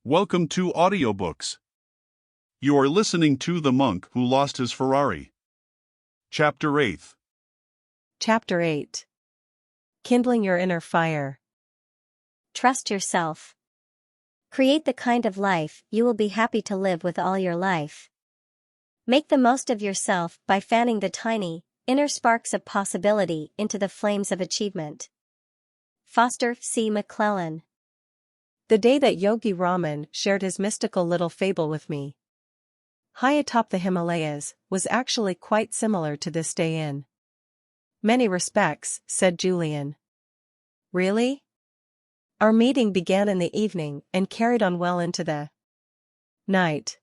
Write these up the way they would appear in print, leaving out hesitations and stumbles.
Welcome to Audiobooks. You are listening to The Monk Who Lost His Ferrari. Chapter 8. Chapter 8. Kindling Your Inner Fire. Trust yourself. Create the kind of life you will be happy to live with all your life. Make the most of yourself by fanning the tiny, inner sparks of possibility into the flames of achievement. Foster C. McClellan. The day that Yogi Raman shared his mystical little fable with me, high atop the Himalayas, was actually quite similar to this day in many respects, said Julian. Really? Our meeting began in the evening and carried on well into the night.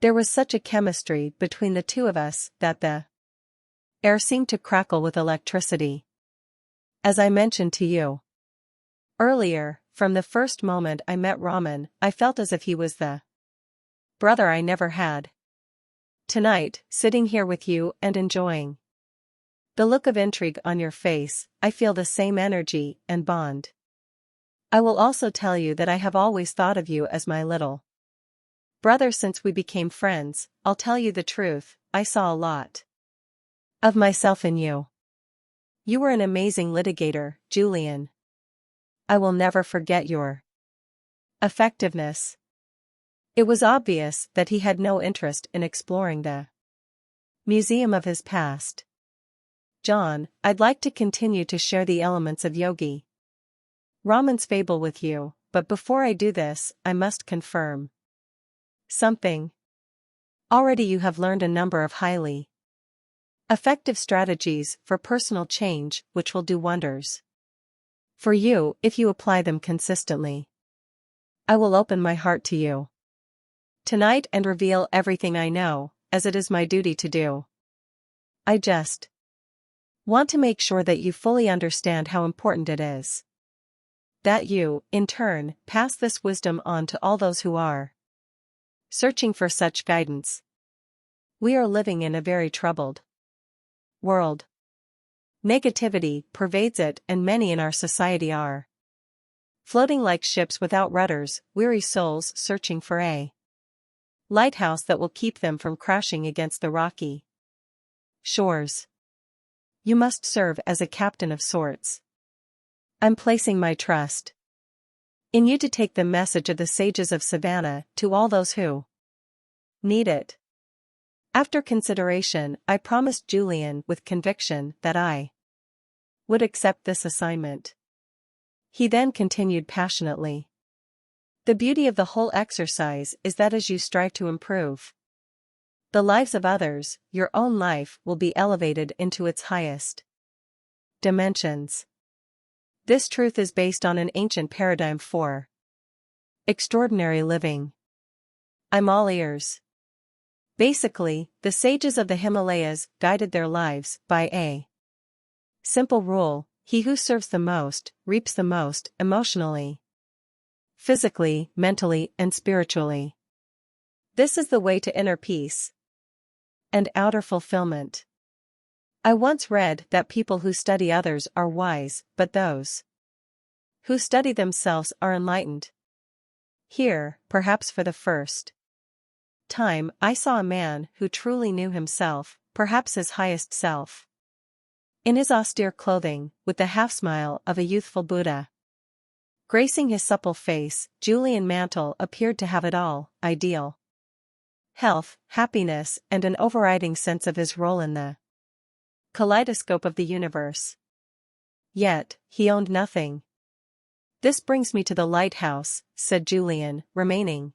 There was such a chemistry between the two of us that the air seemed to crackle with electricity. As I mentioned to you earlier, from the first moment I met Raman, I felt as if he was the brother I never had. Tonight, sitting here with you and enjoying the look of intrigue on your face, I feel the same energy and bond. I will also tell you that I have always thought of you as my little brother since we became friends. I'll tell you the truth, I saw a lot of myself in you. You were an amazing litigator, Julian. I will never forget your effectiveness. It was obvious that he had no interest in exploring the museum of his past. John, I'd like to continue to share the elements of Yogi Raman's fable with you, but before I do this, I must confirm something. Already you have learned a number of highly effective strategies for personal change which will do wonders for you if you apply them consistently. I will open my heart to you tonight and reveal everything I know, as it is my duty to do. I just want to make sure that you fully understand how important it is that you, in turn, pass this wisdom on to all those who are searching for such guidance. We are living in a very troubled world. Negativity pervades it, and many in our society are floating like ships without rudders, weary souls searching for a lighthouse that will keep them from crashing against the rocky shores. You must serve as a captain of sorts. I'm placing my trust in you to take the message of the sages of Savannah to all those who need it. After consideration, I promised Julian with conviction that I would accept this assignment. He then continued passionately. The beauty of the whole exercise is that as you strive to improve the lives of others, your own life will be elevated into its highest dimensions. This truth is based on an ancient paradigm for extraordinary living. I'm all ears. Basically, the sages of the Himalayas guided their lives by a simple rule: he who serves the most, reaps the most, emotionally, physically, mentally, and spiritually. This is the way to inner peace and outer fulfillment. I once read that people who study others are wise, but those who study themselves are enlightened. Here, perhaps for the first time, I saw a man who truly knew himself, perhaps his highest self. In his austere clothing, with the half-smile of a youthful Buddha gracing his supple face, Julian Mantle appeared to have it all: ideal health, happiness, and an overriding sense of his role in the kaleidoscope of the universe. Yet, he owned nothing. This brings me to the lighthouse, said Julian, remaining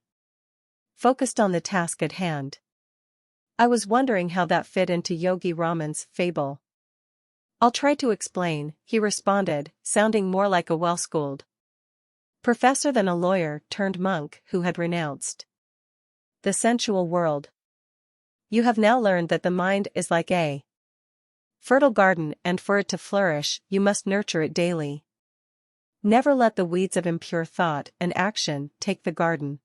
focused on the task at hand. I was wondering how that fit into Yogi Raman's fable. I'll try to explain, he responded, sounding more like a well-schooled professor than a lawyer turned monk who had renounced the sensual world. You have now learned that the mind is like a fertile garden, and for it to flourish, you must nurture it daily. Never let the weeds of impure thought and action take the garden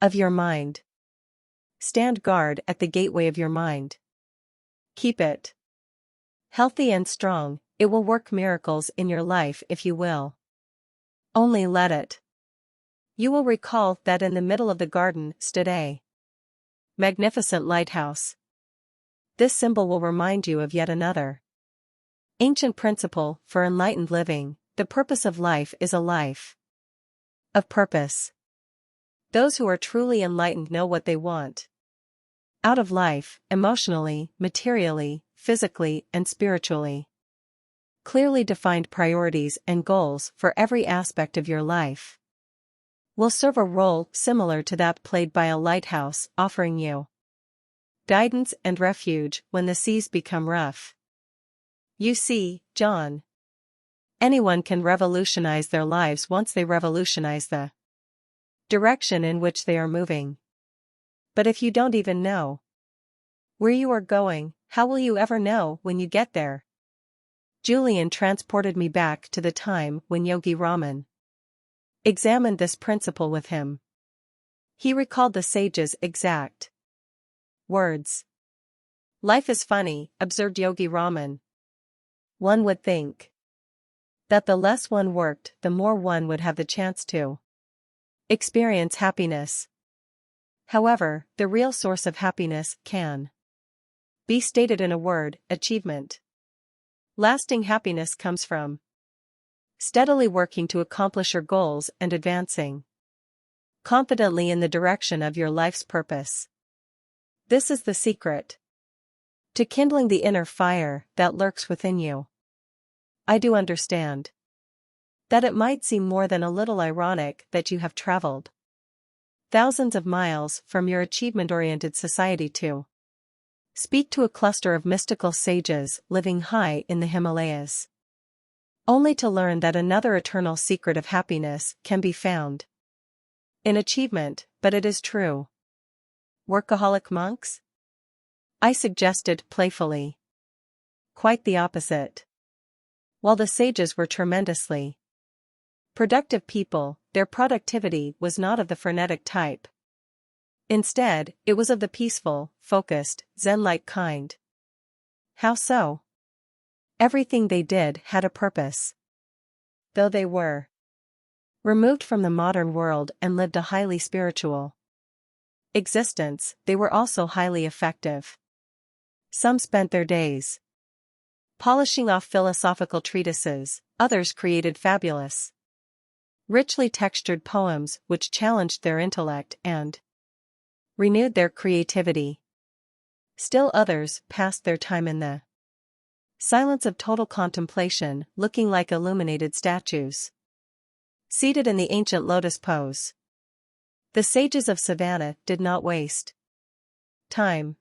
of your mind. Stand guard at the gateway of your mind. Keep it healthy and strong. It will work miracles in your life if you will only let it. You will recall that in the middle of the garden stood a magnificent lighthouse. This symbol will remind you of yet another ancient principle for enlightened living: the purpose of life is a life of purpose. Those who are truly enlightened know what they want out of life, emotionally, materially, physically, and spiritually. Clearly defined priorities and goals for every aspect of your life will serve a role similar to that played by a lighthouse, offering you guidance and refuge when the seas become rough. You see, John, anyone can revolutionize their lives once they revolutionize the direction in which they are moving. But if you don't even know where you are going, how will you ever know when you get there? Julian transported me back to the time when Yogi Raman examined this principle with him. He recalled the sage's exact words. Life is funny, observed Yogi Raman. One would think that the less one worked, the more one would have the chance to experience happiness. However, the real source of happiness can be stated in a word: achievement. Lasting happiness comes from steadily working to accomplish your goals and advancing confidently in the direction of your life's purpose. This is the secret to kindling the inner fire that lurks within you. I do understand that it might seem more than a little ironic that you have traveled thousands of miles from your achievement-oriented society to speak to a cluster of mystical sages living high in the Himalayas, only to learn that another eternal secret of happiness can be found in achievement. But it is true. Workaholic monks? I suggested playfully. Quite the opposite. While the sages were tremendously productive people, their productivity was not of the frenetic type. Instead, it was of the peaceful, focused, Zen-like kind. How so? Everything they did had a purpose. Though they were removed from the modern world and lived a highly spiritual existence, they were also highly effective. Some spent their days polishing off philosophical treatises, others created fabulous, richly textured poems which challenged their intellect and renewed their creativity. Still others passed their time in the silence of total contemplation, looking like illuminated statues, seated in the ancient lotus pose. The sages of Savannah did not waste time.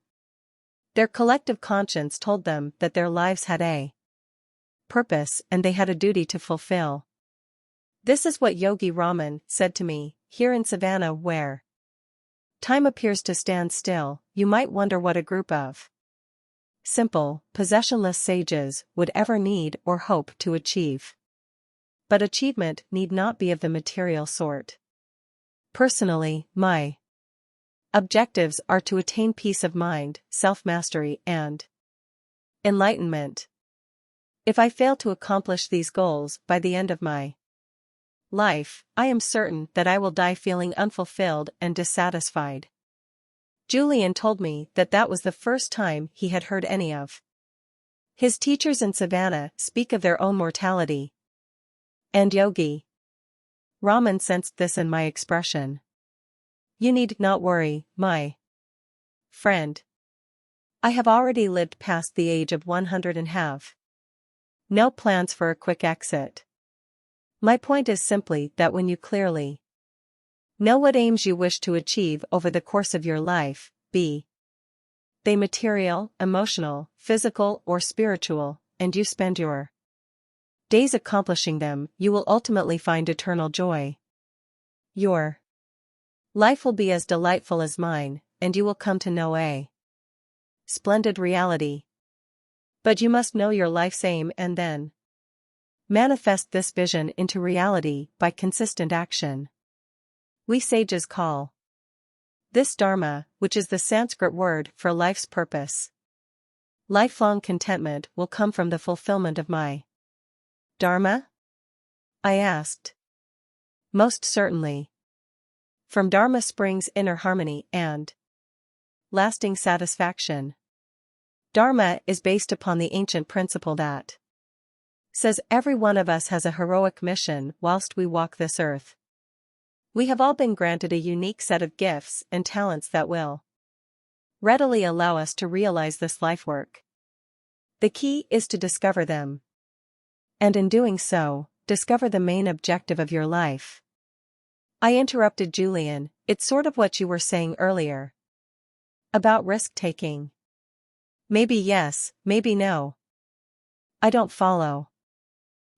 Their collective conscience told them that their lives had a purpose and they had a duty to fulfill. This is what Yogi Raman said to me: here in Savannah, where time appears to stand still, you might wonder what a group of simple, possessionless sages would ever need or hope to achieve. But achievement need not be of the material sort. Personally, my objectives are to attain peace of mind, self-mastery, and enlightenment. If I fail to accomplish these goals by the end of my life, I am certain that I will die feeling unfulfilled and dissatisfied. Julian told me that that was the first time he had heard any of his teachers in Savannah speak of their own mortality. And Yogi Raman sensed this in my expression. You need not worry, my friend. I have already lived past the age of 100 and have no plans for a quick exit. My point is simply that when you clearly know what aims you wish to achieve over the course of your life, be they material, emotional, physical, or spiritual, and you spend your days accomplishing them, you will ultimately find eternal joy. Your life will be as delightful as mine, and you will come to know a splendid reality. But you must know your life's aim and then manifest this vision into reality by consistent action. We sages call this Dharma, which is the Sanskrit word for life's purpose. Lifelong contentment will come from the fulfillment of my Dharma? I asked. Most certainly. From Dharma springs inner harmony and lasting satisfaction. Dharma is based upon the ancient principle that says every one of us has a heroic mission whilst we walk this earth. We have all been granted a unique set of gifts and talents that will readily allow us to realize this life work. The key is to discover them. And in doing so, discover the main objective of your life. I interrupted Julian, it's sort of what you were saying earlier. About risk-taking. Maybe yes, maybe no. I don't follow.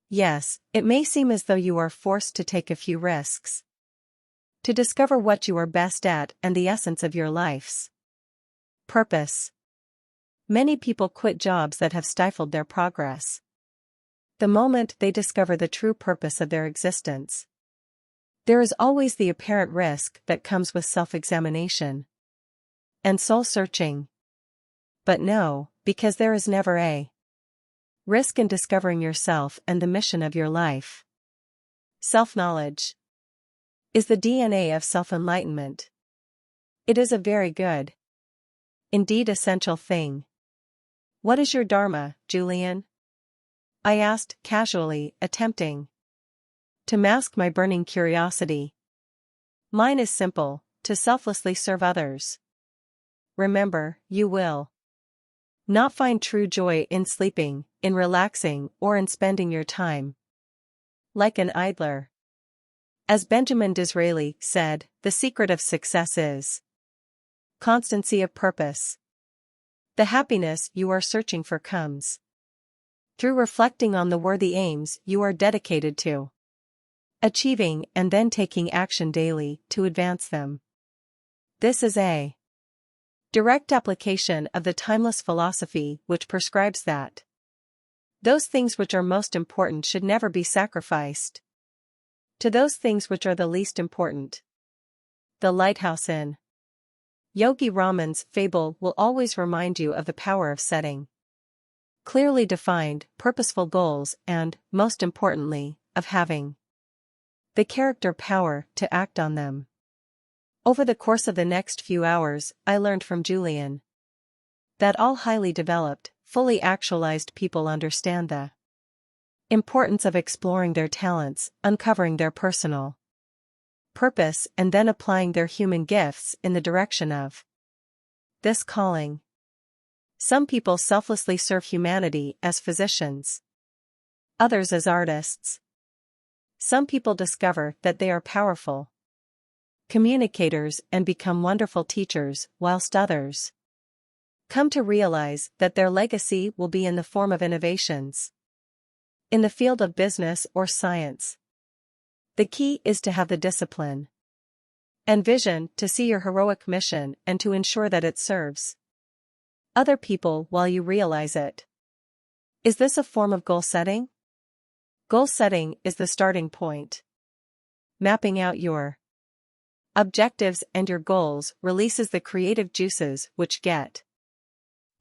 Yes, it may seem as though you are forced to take a few risks. To discover what you are best at and the essence of your life's purpose. Many people quit jobs that have stifled their progress. The moment they discover the true purpose of their existence. There is always the apparent risk that comes with self-examination and soul-searching. But no, because there is never a risk in discovering yourself and the mission of your life. Self-knowledge is the DNA of self-enlightenment. It is a very good, indeed essential thing. What is your dharma, Julian? I asked casually, attempting to mask my burning curiosity. Mine is simple, to selflessly serve others. Remember, you will not find true joy in sleeping, in relaxing, or in spending your time like an idler. As Benjamin Disraeli said, the secret of success is constancy of purpose. The happiness you are searching for comes through reflecting on the worthy aims you are dedicated to achieving and then taking action daily to advance them. This is a direct application of the timeless philosophy which prescribes that those things which are most important should never be sacrificed to those things which are the least important. The Lighthouse Inn. Yogi Raman's fable will always remind you of the power of setting clearly defined, purposeful goals and, most importantly, of having the character power to act on them. Over the course of the next few hours, I learned from Julian that all highly developed, fully actualized people understand the importance of exploring their talents, uncovering their personal purpose, and then applying their human gifts in the direction of this calling. Some people selflessly serve humanity as physicians, others as artists. Some people discover that they are powerful communicators and become wonderful teachers, whilst others come to realize that their legacy will be in the form of innovations in the field of business or science. The key is to have the discipline and vision to see your heroic mission and to ensure that it serves other people while you realize it. Is this a form of goal setting? Goal setting is the starting point. Mapping out your objectives and your goals releases the creative juices which get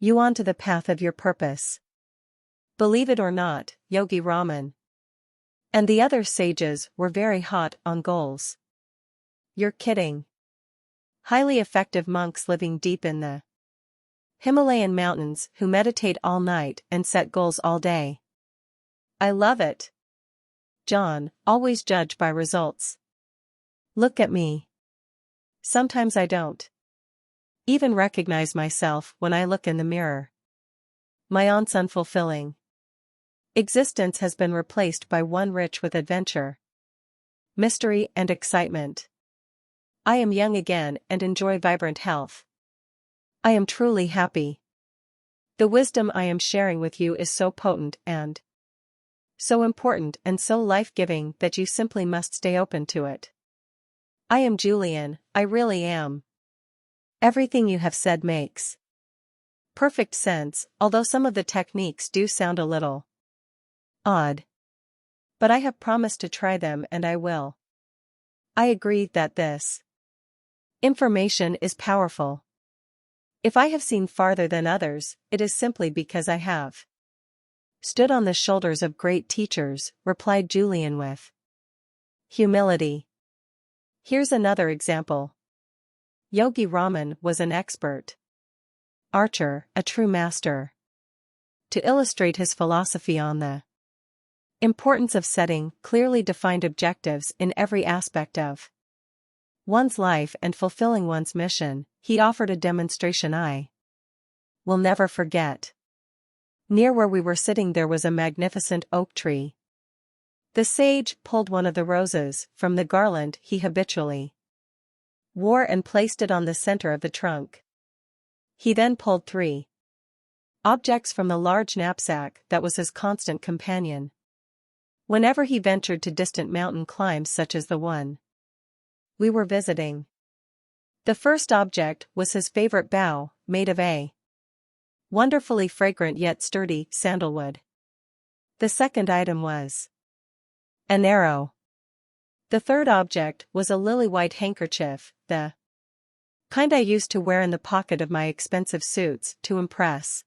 you onto the path of your purpose. Believe it or not, Yogi Raman and the other sages were very hot on goals. You're kidding. Highly effective monks living deep in the Himalayan mountains who meditate all night and set goals all day. I love it. John, always judge by results. Look at me. Sometimes I don't even recognize myself when I look in the mirror. My aunt's unfulfilling existence has been replaced by one rich with adventure, mystery, and excitement. I am young again and enjoy vibrant health. I am truly happy. The wisdom I am sharing with you is so potent and so important and so life-giving that you simply must stay open to it. I am Julian, I really am. Everything you have said makes perfect sense, although some of the techniques do sound a little odd. But I have promised to try them and I will. I agree that this information is powerful. If I have seen farther than others, it is simply because I have stood on the shoulders of great teachers, replied Julian with humility. Here's another example. Yogi Raman was an expert archer, a true master. To illustrate his philosophy on the importance of setting clearly defined objectives in every aspect of one's life and fulfilling one's mission, he offered a demonstration I will never forget. Near where we were sitting there was a magnificent oak tree. The sage pulled one of the roses from the garland he habitually wore and placed it on the center of the trunk. He then pulled 3 objects from the large knapsack that was his constant companion whenever he ventured to distant mountain climbs such as the one we were visiting. The first object was his favorite bough, made of a wonderfully fragrant yet sturdy sandalwood. The second item was an arrow. The third object was a lily-white handkerchief, the kind I used to wear in the pocket of my expensive suits to impress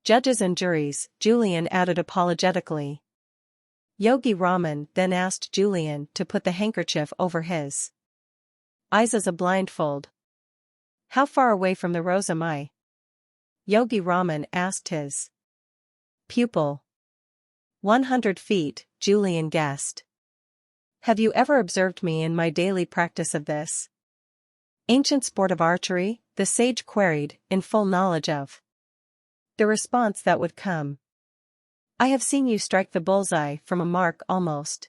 judges and juries, Julian added apologetically. Yogi Raman then asked Julian to put the handkerchief over his eyes as a blindfold. How far away from the rose am I? Yogi Raman asked his pupil. 100 feet, Julian guessed. Have you ever observed me in my daily practice of this ancient sport of archery? The sage queried, in full knowledge of the response that would come. I have seen you strike the bullseye from a mark almost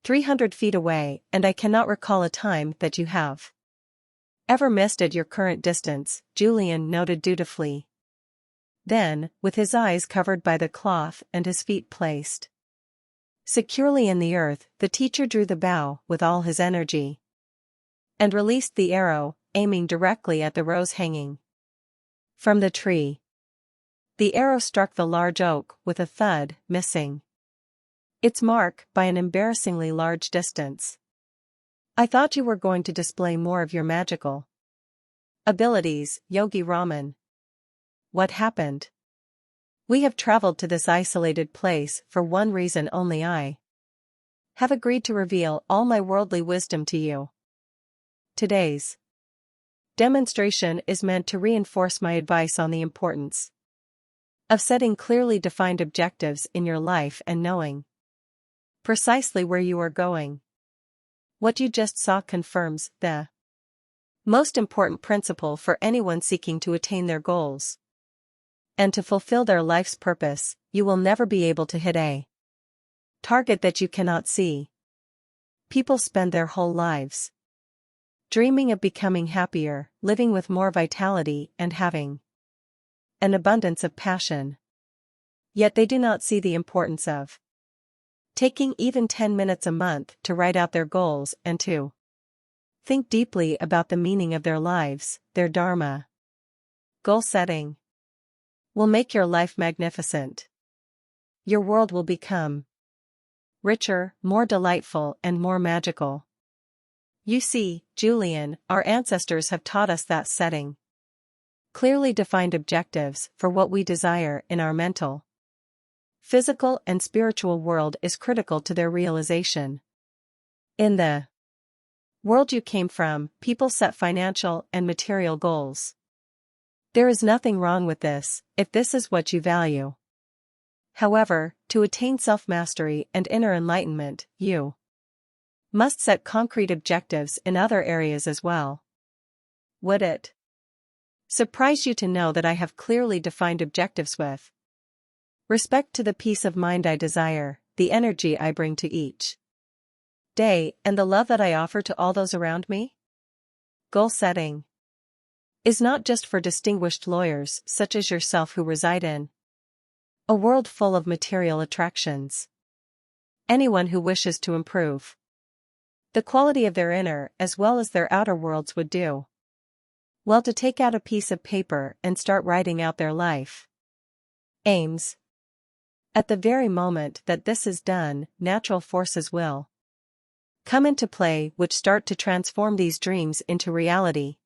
300 feet away, and I cannot recall a time that you have ever missed at your current distance, Julian noted dutifully. Then, with his eyes covered by the cloth and his feet placed securely in the earth, the teacher drew the bow with all his energy and released the arrow, aiming directly at the rose hanging from the tree. The arrow struck the large oak with a thud, missing its mark by an embarrassingly large distance. I thought you were going to display more of your magical abilities, Yogi Raman. What happened? We have traveled to this isolated place for one reason only. I have agreed to reveal all my worldly wisdom to you. Today's demonstration is meant to reinforce my advice on the importance of setting clearly defined objectives in your life and knowing precisely where you are going. What you just saw confirms the most important principle for anyone seeking to attain their goals and to fulfill their life's purpose. You will never be able to hit a target that you cannot see. People spend their whole lives dreaming of becoming happier, living with more vitality, and having an abundance of passion. Yet they do not see the importance of taking even 10 minutes a month to write out their goals and to think deeply about the meaning of their lives, their dharma. Goal setting will make your life magnificent. Your world will become richer, more delightful, and more magical. You see, Julian, our ancestors have taught us that setting clearly defined objectives for what we desire in our mental, physical, and spiritual world is critical to their realization. In the world you came from, people set financial and material goals. There is nothing wrong with this, if this is what you value. However, to attain self-mastery and inner enlightenment, you must set concrete objectives in other areas as well. Would it surprise you to know that I have clearly defined objectives with respect to the peace of mind I desire, the energy I bring to each day, and the love that I offer to all those around me? Goal setting is not just for distinguished lawyers such as yourself who reside in a world full of material attractions. Anyone who wishes to improve the quality of their inner as well as their outer worlds would do well to take out a piece of paper and start writing out their life aims. At the very moment that this is done, natural forces will come into play which start to transform these dreams into reality.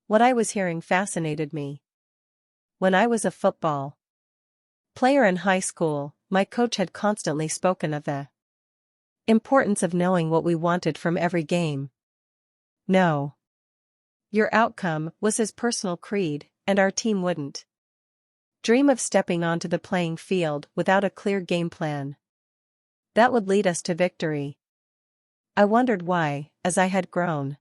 What I was hearing fascinated me. When I was a football player in high school, my coach had constantly spoken of the Importance of knowing what we wanted from every game. No. Your outcome was his personal creed, and our team wouldn't dream of stepping onto the playing field without a clear game plan that would lead us to victory. I wondered why, as I had grown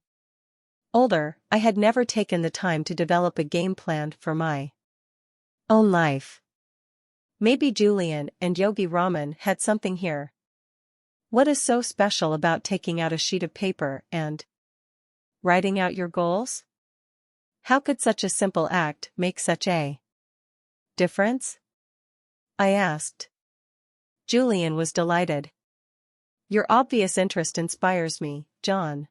older, I had never taken the time to develop a game plan for my own life. Maybe Julian and Yogi Raman had something here. What is so special about taking out a sheet of paper and writing out your goals? How could such a simple act make such a difference? I asked. Julian was delighted. Your obvious interest inspires me, John.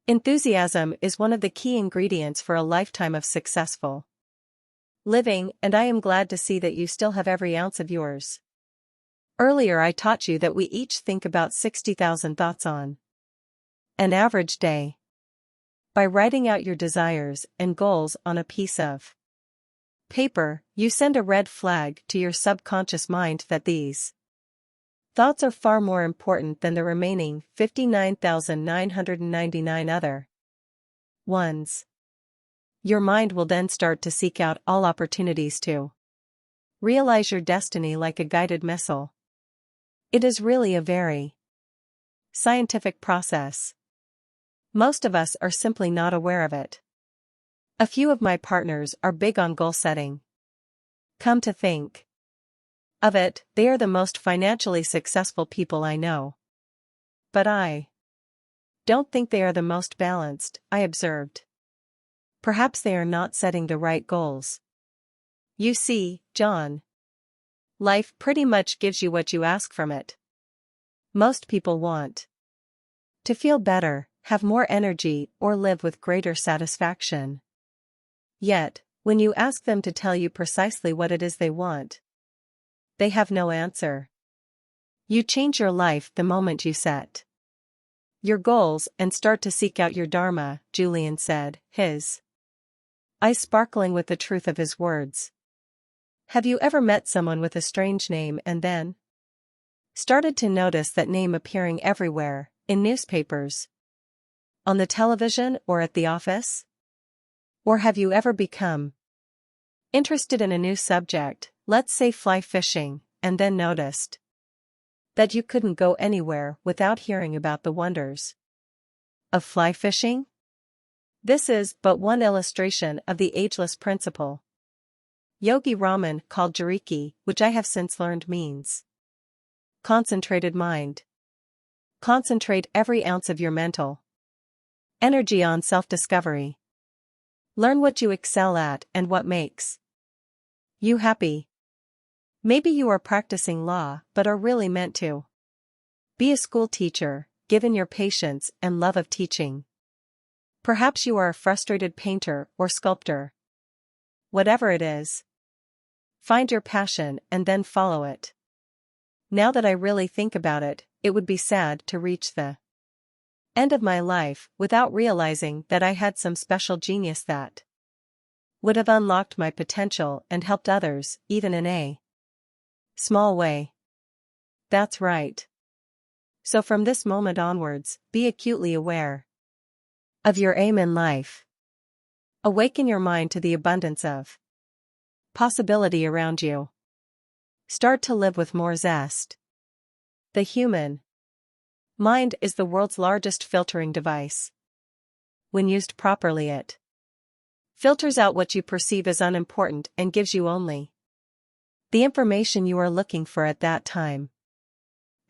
Enthusiasm is one of the key ingredients for a lifetime of successful living, and I am glad to see that you still have every ounce of yours. Earlier I taught you that we each think about 60,000 thoughts on an average day. By writing out your desires and goals on a piece of paper, you send a red flag to your subconscious mind that these thoughts are far more important than the remaining 59,999 other ones. Your mind will then start to seek out all opportunities to realize your destiny like a guided missile. It is really a very scientific process. Most of us are simply not aware of it. A few of my partners are big on goal setting. Come to think of it, they are the most financially successful people I know. But I don't think they are the most balanced, I observed. Perhaps they are not setting the right goals. You see, John, life pretty much gives you what you ask from it. Most people want to feel better, have more energy, or live with greater satisfaction. Yet, when you ask them to tell you precisely what it is they want, they have no answer. You change your life the moment you set your goals and start to seek out your dharma, Julian said, his eyes sparkling with the truth of his words. Have you ever met someone with a strange name and then started to notice that name appearing everywhere, in newspapers, on the television, or at the office? Or have you ever become interested in a new subject, let's say fly fishing, and then noticed that you couldn't go anywhere without hearing about the wonders of fly fishing? This is but one illustration of the ageless principle. Yogi Raman called Jariki, which I have since learned means concentrated mind. Concentrate every ounce of your mental energy on self-discovery. Learn what you excel at and what makes you happy. Maybe you are practicing law but are really meant to be a school teacher, given your patience and love of teaching. Perhaps you are a frustrated painter or sculptor. Whatever it is, find your passion and then follow it. Now that I really think about it, it would be sad to reach the end of my life without realizing that I had some special genius that would have unlocked my potential and helped others, even in a small way. That's right. So from this moment onwards, be acutely aware of your aim in life. Awaken your mind to the abundance of possibility around you. Start to live with more zest. The human mind is the world's largest filtering device. When used properly, it filters out what you perceive as unimportant and gives you only the information you are looking for at that time.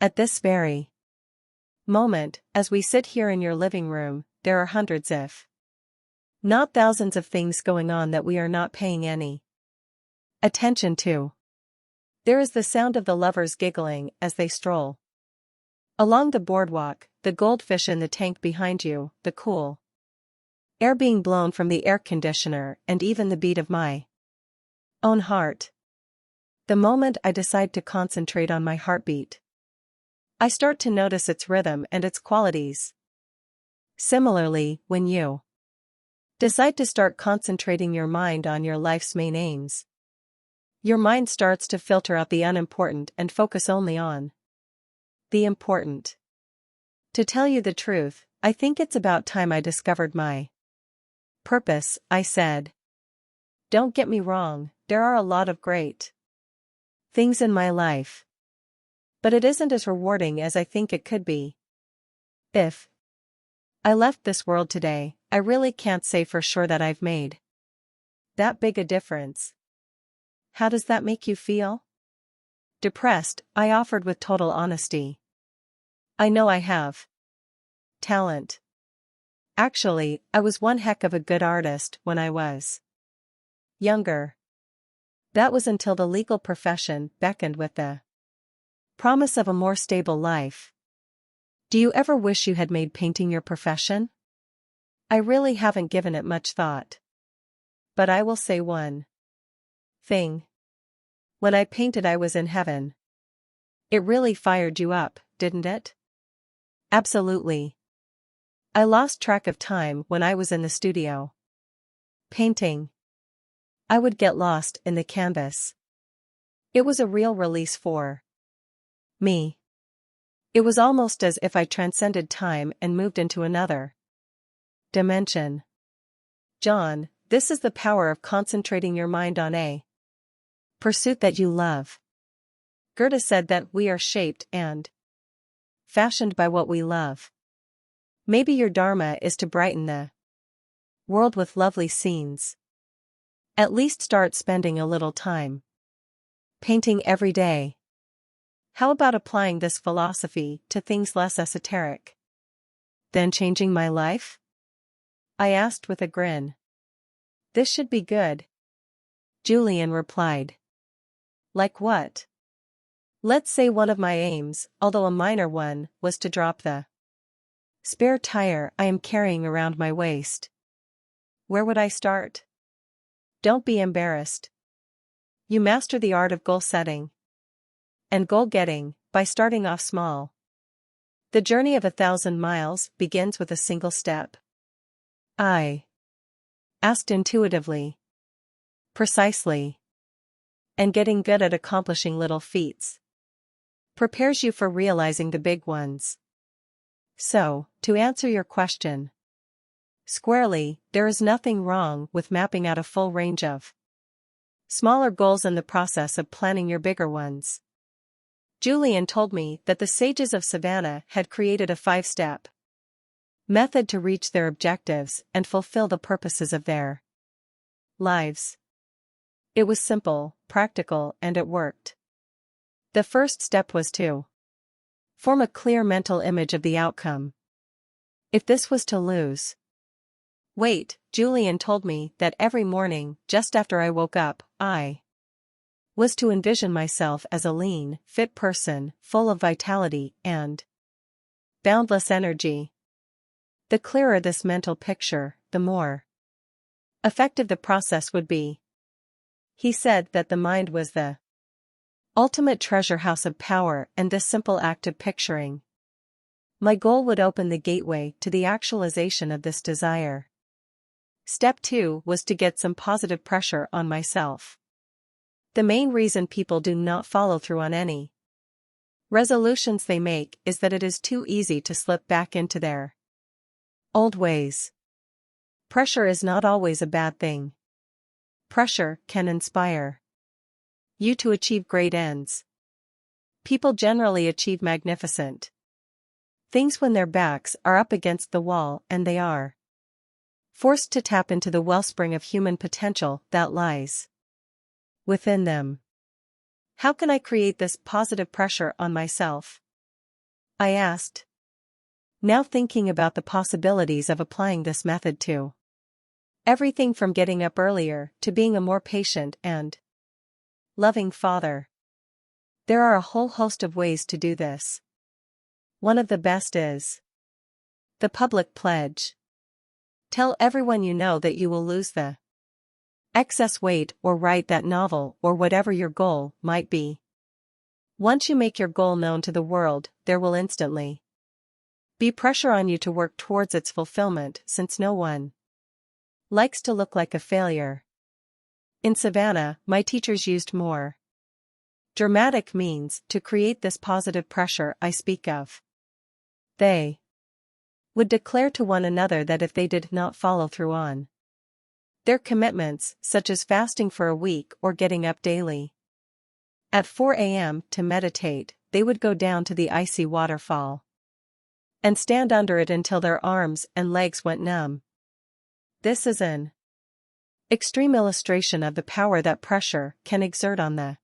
At this very moment, as we sit here in your living room, there are hundreds if not thousands of things going on that we are not paying any attention to. There is the sound of the lovers giggling as they stroll along the boardwalk, the goldfish in the tank behind you, the cool air being blown from the air conditioner, and even the beat of my own heart. The moment I decide to concentrate on my heartbeat, I start to notice its rhythm and its qualities. Similarly, when you decide to start concentrating your mind on your life's main aims, your mind starts to filter out the unimportant and focus only on the important. To tell you the truth, I think it's about time I discovered my purpose, I said. Don't get me wrong, there are a lot of great things in my life. But it isn't as rewarding as I think it could be. If I left this world today, I really can't say for sure that I've made that big a difference. How does that make you feel? Depressed, I offered with total honesty. I know I have talent. Actually, I was one heck of a good artist when I was younger. That was until the legal profession beckoned with the promise of a more stable life. Do you ever wish you had made painting your profession? I really haven't given it much thought. But I will say one thing. When I painted, I was in heaven. It really fired you up, didn't it? Absolutely. I lost track of time when I was in the studio painting. I would get lost in the canvas. It was a real release for me. It was almost as if I transcended time and moved into another dimension. John, this is the power of concentrating your mind on a pursuit that you love. Goethe said that we are shaped and fashioned by what we love. Maybe your dharma is to brighten the world with lovely scenes. At least start spending a little time painting every day. How about applying this philosophy to things less esoteric? Then changing my life? I asked with a grin. This should be good. Julian replied. Like what? Let's say one of my aims, although a minor one, was to drop the spare tire I am carrying around my waist. Where would I start? Don't be embarrassed. You master the art of goal setting and goal getting by starting off small. The journey of 1,000 miles begins with a single step. I asked intuitively. Precisely. And getting good at accomplishing little feats prepares you for realizing the big ones. So, to answer your question squarely, there is nothing wrong with mapping out a full range of smaller goals in the process of planning your bigger ones. Julian told me that the sages of Savannah had created a 5-step method to reach their objectives and fulfill the purposes of their lives. It was simple, practical, and it worked. The first step was to form a clear mental image of the outcome. If this was to lose weight, Julian told me that every morning, just after I woke up, I was to envision myself as a lean, fit person, full of vitality and boundless energy. The clearer this mental picture, the more effective the process would be. He said that the mind was the ultimate treasure house of power, and this simple act of picturing my goal would open the gateway to the actualization of this desire. Step 2 was to get some positive pressure on myself. The main reason people do not follow through on any resolutions they make is that it is too easy to slip back into their old ways. Pressure is not always a bad thing. Pressure can inspire you to achieve great ends. People generally achieve magnificent things when their backs are up against the wall and they are forced to tap into the wellspring of human potential that lies within them. How can I create this positive pressure on myself? I asked, now thinking about the possibilities of applying this method to everything from getting up earlier to being a more patient and loving father. There are a whole host of ways to do this. One of the best is the public pledge. Tell everyone you know that you will lose the excess weight or write that novel or whatever your goal might be. Once you make your goal known to the world, there will instantly be pressure on you to work towards its fulfillment, since no one likes to look like a failure. In Savannah, my teachers used more dramatic means to create this positive pressure I speak of. They would declare to one another that if they did not follow through on their commitments, such as fasting for a week or getting up daily at 4 a.m. to meditate, they would go down to the icy waterfall and stand under it until their arms and legs went numb. This is an extreme illustration of the power that pressure can exert on the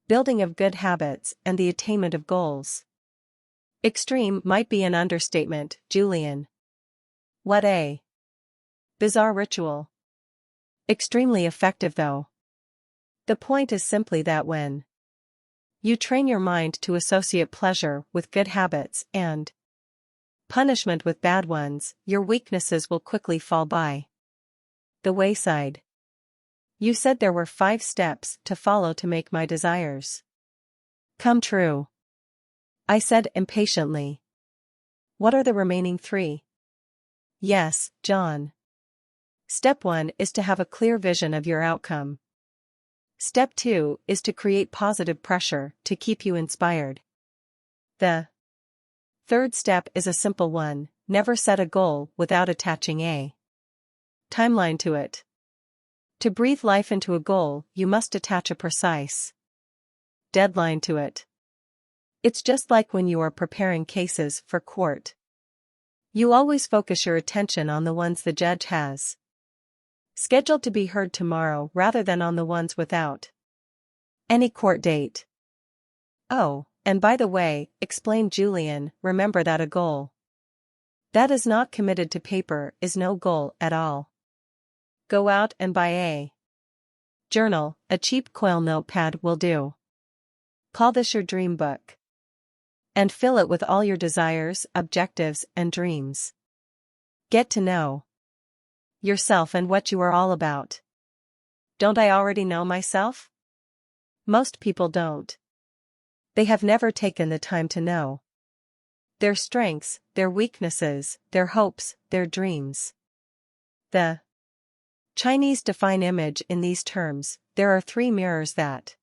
building of good habits and the attainment of goals. Extreme might be an understatement, Julian. What a bizarre ritual. Extremely effective though. The point is simply that when you train your mind to associate pleasure with good habits and punishment with bad ones, your weaknesses will quickly fall by the wayside. You said there were 5 steps to follow to make my desires come true, I said impatiently. What are the remaining 3? Yes, John. Step 1 is to have a clear vision of your outcome. Step 2 is to create positive pressure to keep you inspired. The third step is a simple one: never set a goal without attaching a timeline to it. To breathe life into a goal, you must attach a precise deadline to it. It's just like when you are preparing cases for court. You always focus your attention on the ones the judge has scheduled to be heard tomorrow rather than on the ones without any court date. Oh, and by the way, explained Julian, remember that a goal that is not committed to paper is no goal at all. Go out and buy a journal, a cheap coil notepad will do. Call this your dream book. And fill it with all your desires, objectives, and dreams. Get to know yourself and what you are all about. Don't I already know myself? Most people don't. They have never taken the time to know their strengths, their weaknesses, their hopes, their dreams. The Chinese define image in these terms: there are 3 mirrors that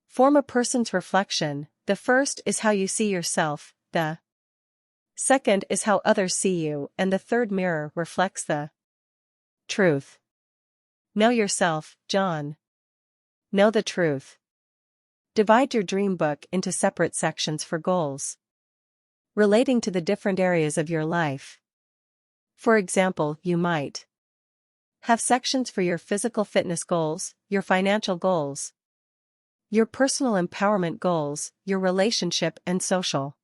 form a person's reflection. The first is how you see yourself, the second is how others see you, and the third mirror reflects the truth. Know yourself, John. Know the truth. Divide your dream book into separate sections for goals relating to the different areas of your life. For example, you might have sections for your physical fitness goals, your financial goals, your personal empowerment goals, your relationship and social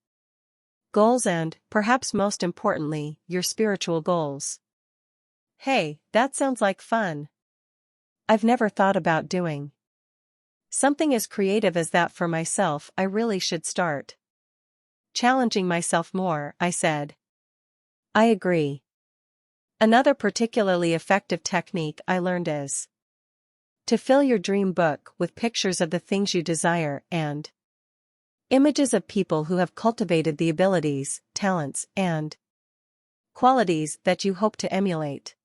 goals, and, perhaps most importantly, your spiritual goals. Hey, that sounds like fun. I've never thought about doing something as creative as that for myself. I really should start challenging myself more, I said. I agree. Another particularly effective technique I learned is to fill your dream book with pictures of the things you desire and images of people who have cultivated the abilities, talents, and qualities that you hope to emulate.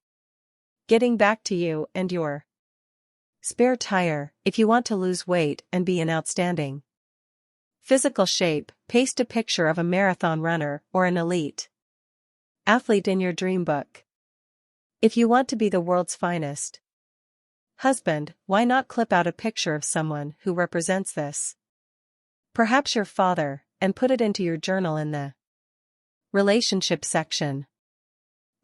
Getting back to you and your spare tire: if you want to lose weight and be in outstanding physical shape, paste a picture of a marathon runner or an elite athlete in your dream book. If you want to be the world's finest husband, why not clip out a picture of someone who represents this? Perhaps your father, and put it into your journal in the relationship section.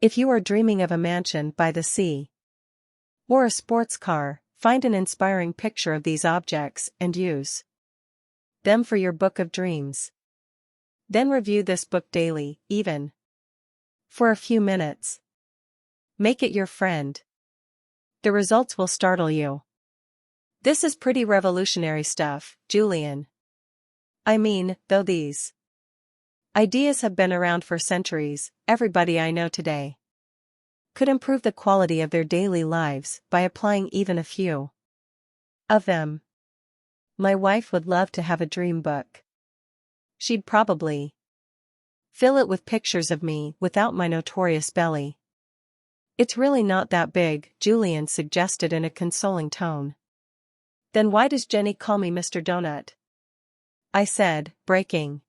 If you are dreaming of a mansion by the sea or a sports car, find an inspiring picture of these objects and use them for your book of dreams. Then review this book daily, even for a few minutes. Make it your friend. The results will startle you. This is pretty revolutionary stuff, Julian. I mean, though these ideas have been around for centuries, everybody I know today could improve the quality of their daily lives by applying even a few of them. My wife would love to have a dream book. She'd probably fill it with pictures of me without my notorious belly. It's really not that big, Julian suggested in a consoling tone. Then why does Jenny call me Mr. Donut? I said, breaking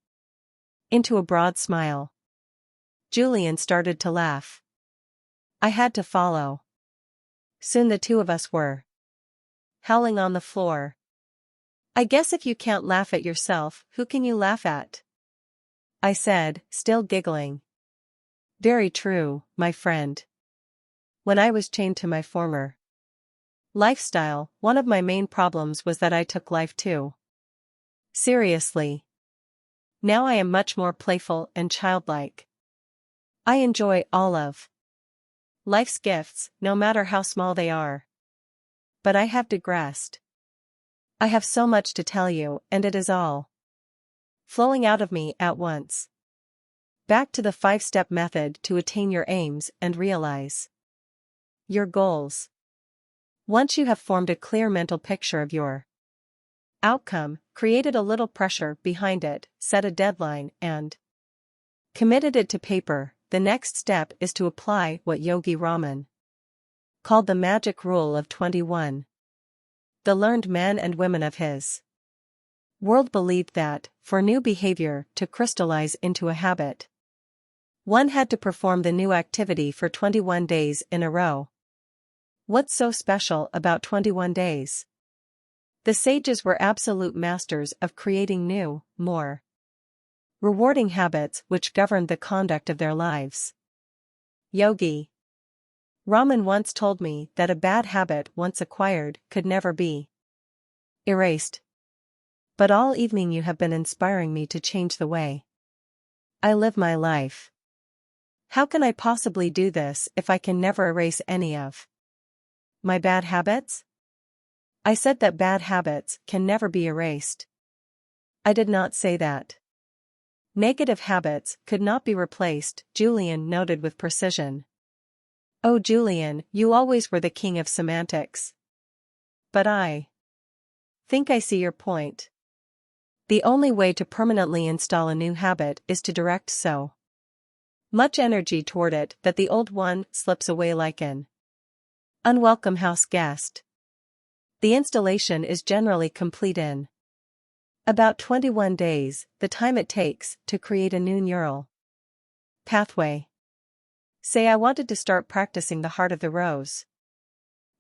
into a broad smile. Julian started to laugh. I had to follow. Soon the two of us were howling on the floor. I guess if you can't laugh at yourself, who can you laugh at? I said, still giggling. Very true, my friend. When I was chained to my former lifestyle, one of my main problems was that I took life too seriously. Now I am much more playful and childlike. I enjoy all of life's gifts, no matter how small they are. But I have digressed. I have so much to tell you, and it is all flowing out of me at once. Back to the 5-step method to attain your aims and realize your goals. Once you have formed a clear mental picture of your outcome, created a little pressure behind it, set a deadline, and committed it to paper, the next step is to apply what Yogi Raman called the magic rule of 21. The learned men and women of his world believed that, for new behavior to crystallize into a habit, one had to perform the new activity for 21 days in a row. What's so special about 21 days? The sages were absolute masters of creating new, more rewarding habits which governed the conduct of their lives. Yogi Raman once told me that a bad habit once acquired could never be erased. But all evening you have been inspiring me to change the way I live my life. How can I possibly do this if I can never erase any of my bad habits? I said that bad habits can never be erased. I did not say that negative habits could not be replaced, Julian noted with precision. Oh Julian, you always were the king of semantics. But I think I see your point. The only way to permanently install a new habit is to direct so much energy toward it that the old one slips away like an unwelcome house guest. The installation is generally complete in about 21 days, the time it takes to create a new neural pathway. Say I wanted to start practicing the heart of the rose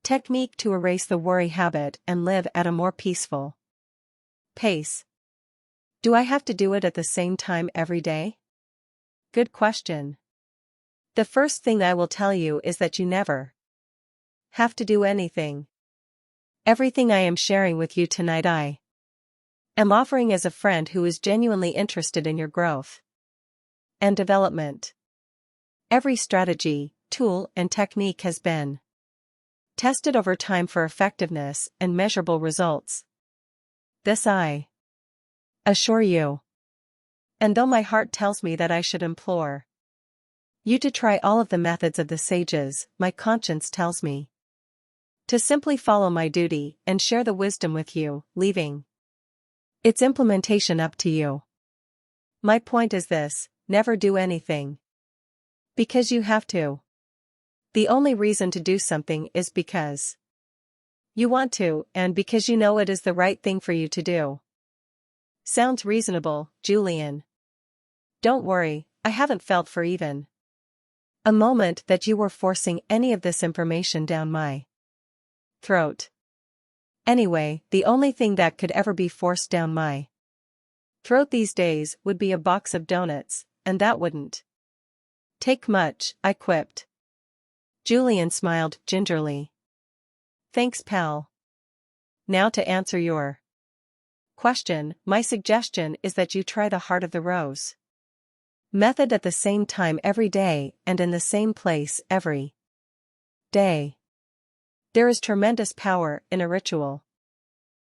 technique to erase the worry habit and live at a more peaceful pace. Do I have to do it at the same time every day? Good question. The first thing I will tell you is that you never have to do anything. Everything I am sharing with you tonight I am offering as a friend who is genuinely interested in your growth and development. Every strategy, tool, and technique has been tested over time for effectiveness and measurable results. This I assure you. And though my heart tells me that I should implore you to try all of the methods of the sages, my conscience tells me to simply follow my duty and share the wisdom with you, leaving its implementation up to you. My point is this: never do anything because you have to. The only reason to do something is because you want to, and because you know it is the right thing for you to do. Sounds reasonable, Julian. Don't worry, I haven't felt for even a moment that you were forcing any of this information down my throat. Anyway, the only thing that could ever be forced down my throat these days would be a box of donuts, and that wouldn't take much, I quipped. Julian smiled gingerly. Thanks, pal. Now to answer your question, my suggestion is that you try the heart of the rose method at the same time every day and in the same place every day. There is tremendous power in a ritual.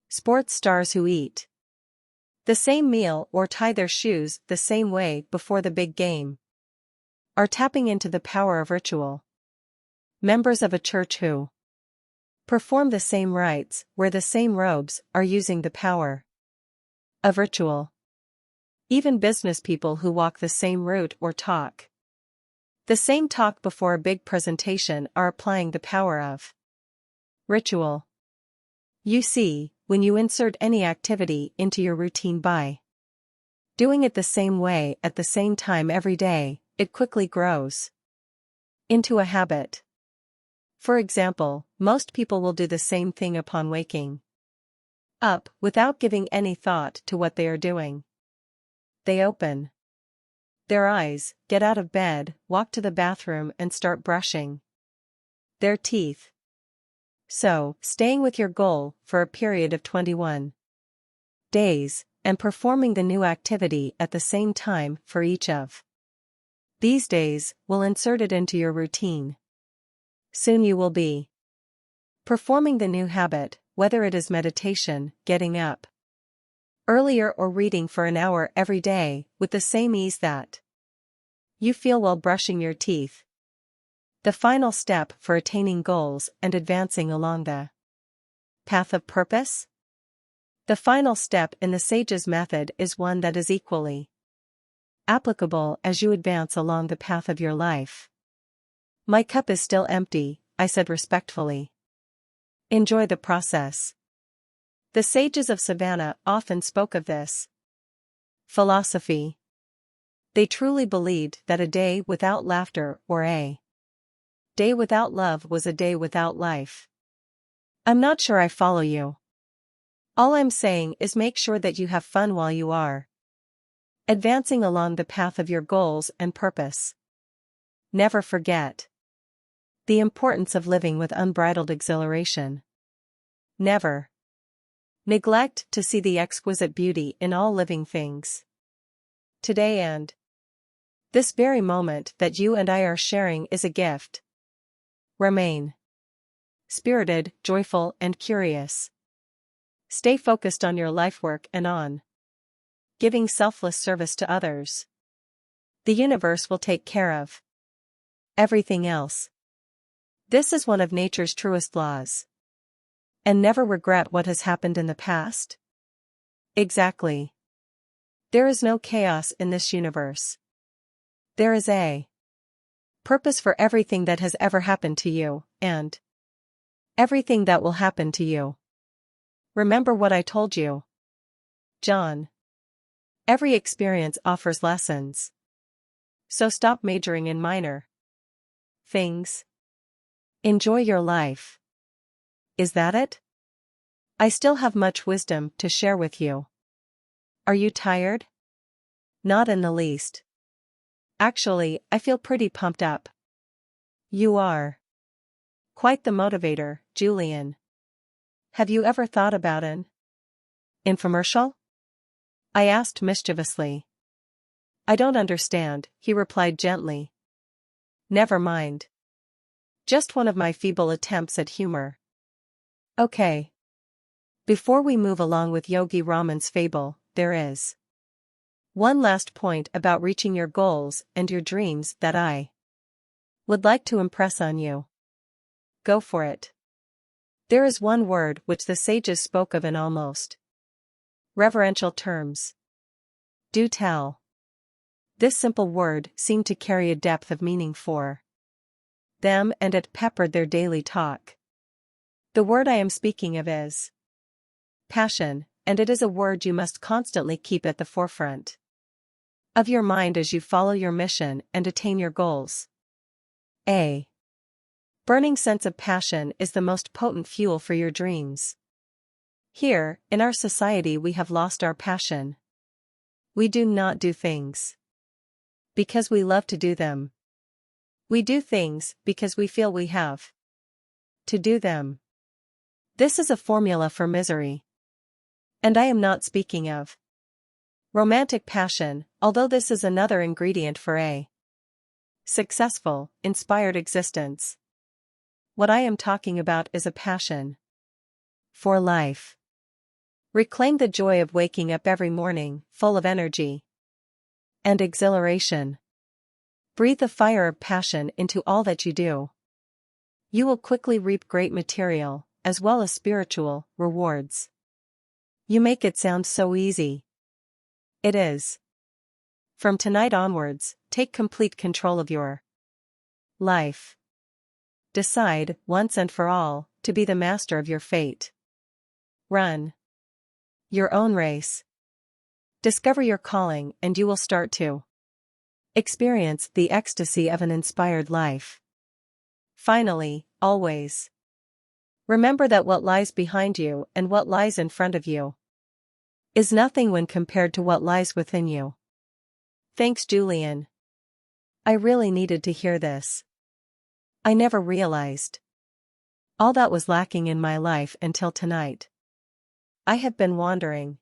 Sports stars who eat the same meal or tie their shoes the same way before the big game are tapping into the power of ritual. Members of a church who perform the same rites, wear the same robes, are using the power of ritual. Even business people who walk the same route or talk the same talk before a big presentation are applying the power of ritual. You see, when you insert any activity into your routine by Doing it the same way at the same time every day, it quickly grows into a habit. For example, most people will do the same thing upon waking up without giving any thought to what they are doing. They open their eyes, get out of bed, walk to the bathroom and start brushing their teeth. So, staying with your goal for a period of 21 days, and performing the new activity at the same time for each of these days, will insert it into your routine. Soon you will be performing the new habit, whether it is meditation, getting up earlier or reading for an hour every day, with the same ease that you feel while brushing your teeth. The final step for attaining goals and advancing along the path of purpose? The final step in the Sage's method is one that is equally applicable as you advance along the path of your life. My cup is still empty, I said respectfully. Enjoy the process. The sages of Savannah often spoke of this philosophy. They truly believed that a day without laughter or a day without love was a day without life. I'm not sure I follow you. All I'm saying is make sure that you have fun while you are advancing along the path of your goals and purpose. Never forget the importance of living with unbridled exhilaration. Never neglect to see the exquisite beauty in all living things. Today and this very moment that you and I are sharing is a gift. Remain spirited, joyful, and curious. Stay focused on your life work and on giving selfless service to others. The universe will take care of everything else. This is one of nature's truest laws. And never regret what has happened in the past? Exactly. There is no chaos in this universe. There is a purpose for everything that has ever happened to you, and everything that will happen to you. Remember what I told you, John. Every experience offers lessons. So stop majoring in minor things. Enjoy your life. Is that it? I still have much wisdom to share with you. Are you tired? Not in the least. Actually, I feel pretty pumped up. You are quite the motivator, Julian. Have you ever thought about an infomercial? I asked mischievously. I don't understand, he replied gently. Never mind. Just one of my feeble attempts at humor. Okay. Before we move along with Yogi Raman's fable, there is one last point about reaching your goals and your dreams that I would like to impress on you. Go for it. There is one word which the sages spoke of in almost reverential terms. Do tell. This simple word seemed to carry a depth of meaning for them, and it peppered their daily talk. The word I am speaking of is passion, and it is a word you must constantly keep at the forefront of your mind as you follow your mission and attain your goals. A burning sense of passion is the most potent fuel for your dreams. Here, in our society, we have lost our passion. We do not do things because we love to do them. We do things because we feel we have to do them. This is a formula for misery. And I am not speaking of romantic passion, although this is another ingredient for a successful, inspired existence. What I am talking about is a passion for life. Reclaim the joy of waking up every morning, full of energy and exhilaration. Breathe the fire of passion into all that you do. You will quickly reap great material, as well as spiritual, rewards. You make it sound so easy. It is. From tonight onwards, take complete control of your life. Decide, once and for all, to be the master of your fate. Run your own race. Discover your calling and you will start to experience the ecstasy of an inspired life. Finally, always remember that what lies behind you and what lies in front of you is nothing when compared to what lies within you. Thanks, Julian. I really needed to hear this. I never realized all that was lacking in my life until tonight. I have been wandering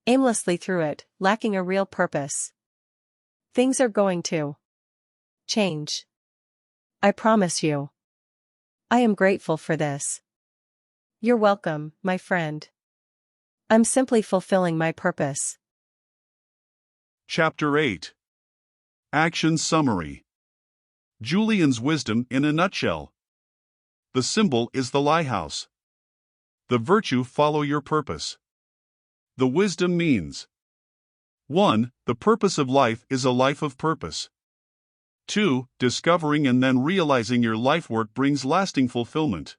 aimlessly through it, lacking a real purpose. Things are going to change. I promise you. I am grateful for this. You're welcome, my friend. I'm simply fulfilling my purpose. Chapter 8. Action Summary. Julian's wisdom in a nutshell. The symbol is the lighthouse. The virtue follow your purpose. The wisdom means 1. The purpose of life is a life of purpose. 2. Discovering and then realizing your life work brings lasting fulfillment.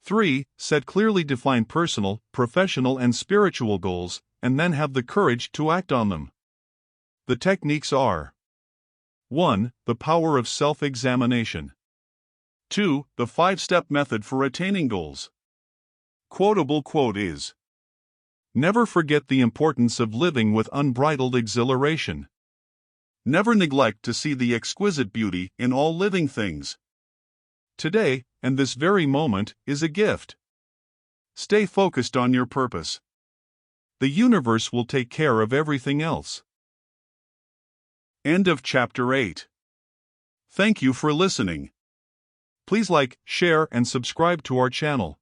3. Set clearly defined personal, professional and spiritual goals, and then have the courage to act on them. The techniques are 1. The power of self-examination. 2. The 5-step method for attaining goals. Quotable quote is: never forget the importance of living with unbridled exhilaration. Never neglect to see the exquisite beauty in all living things. Today, and this very moment, is a gift. Stay focused on your purpose. The universe will take care of everything else. End of Chapter 8. Thank you for listening. Please like, share and subscribe to our channel.